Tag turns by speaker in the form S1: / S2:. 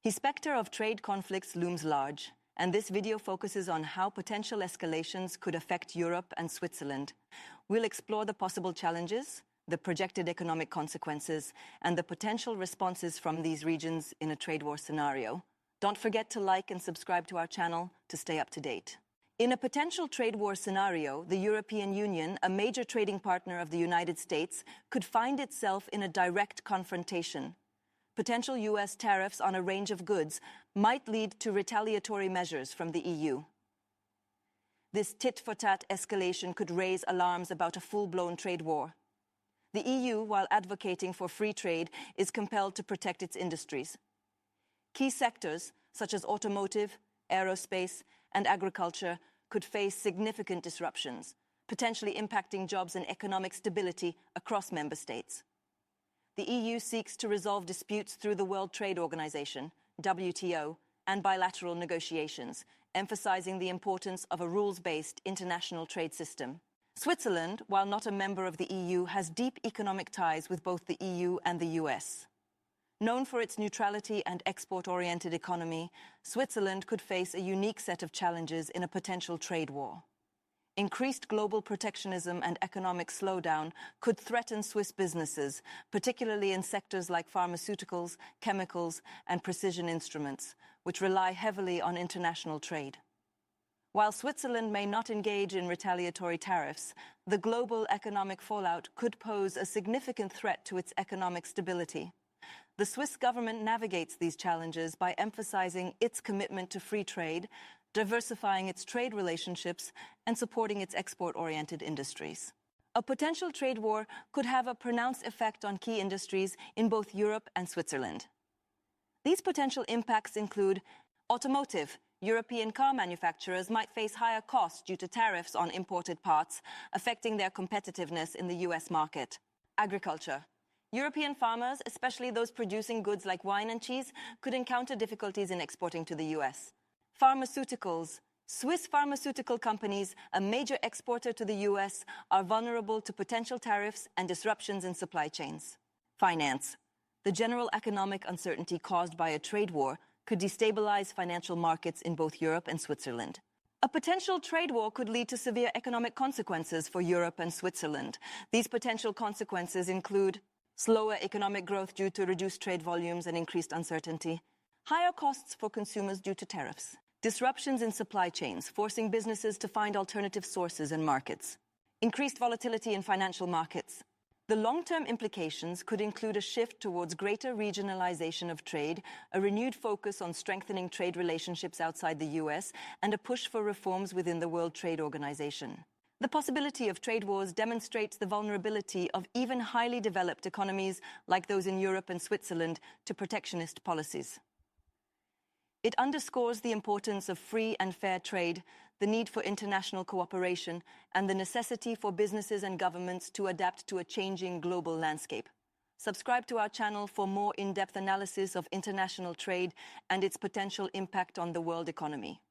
S1: The specter of trade conflicts looms large, and this video focuses on how potential escalations could affect Europe and Switzerland. We'll explore the possible challenges, the projected economic consequences, and the potential responses from these regions in a trade war scenario. Don't forget to like and subscribe to our channel to stay up to date. In a potential trade war scenario, the European Union, a major trading partner of the United States, could find itself in a direct confrontation. Potential U.S. tariffs on a range of goods might lead to retaliatory measures from the EU. This tit-for-tat escalation could raise alarms about a full-blown trade war. The EU, while advocating for free trade, is compelled to protect its industries. Key sectors, such as automotive, aerospace, and agriculture, could face significant disruptions, potentially impacting jobs and economic stability across member states. The EU seeks to resolve disputes through the World Trade Organization, WTO, and bilateral negotiations, emphasizing the importance of a rules-based international trade system. Switzerland, while not a member of the EU, has deep economic ties with both the EU and the US. Known for its neutrality and export-oriented economy, Switzerland could face a unique set of challenges in a potential trade war. Increased global protectionism and economic slowdown could threaten Swiss businesses, particularly in sectors like pharmaceuticals, chemicals, and precision instruments, which rely heavily on international trade. While Switzerland may not engage in retaliatory tariffs, the global economic fallout could pose a significant threat to its economic stability. The Swiss government navigates these challenges by emphasizing its commitment to free trade, diversifying its trade relationships, and supporting its export-oriented industries. A potential trade war could have a pronounced effect on key industries in both Europe and Switzerland. These potential impacts include automotive. European car manufacturers might face higher costs due to tariffs on imported parts, affecting their competitiveness in the US market. Agriculture. European farmers, especially those producing goods like wine and cheese, could encounter difficulties in exporting to the US. Pharmaceuticals. Swiss pharmaceutical companies, a major exporter to the US, are vulnerable to potential tariffs and disruptions in supply chains. Finance. The general economic uncertainty caused by a trade war could destabilize financial markets in both Europe and Switzerland. A potential trade war could lead to severe economic consequences for Europe and Switzerland. These potential consequences include slower economic growth due to reduced trade volumes and increased uncertainty, higher costs for consumers due to tariffs, disruptions in supply chains, forcing businesses to find alternative sources and markets, increased volatility in financial markets. The long-term implications could include a shift towards greater regionalization of trade, a renewed focus on strengthening trade relationships outside the US, and a push for reforms within the World Trade Organization. The possibility of trade wars demonstrates the vulnerability of even highly developed economies like those in Europe and Switzerland to protectionist policies. It underscores the importance of free and fair trade, the need for international cooperation, and the necessity for businesses and governments to adapt to a changing global landscape. Subscribe to our channel for more in-depth analysis of international trade and its potential impact on the world economy.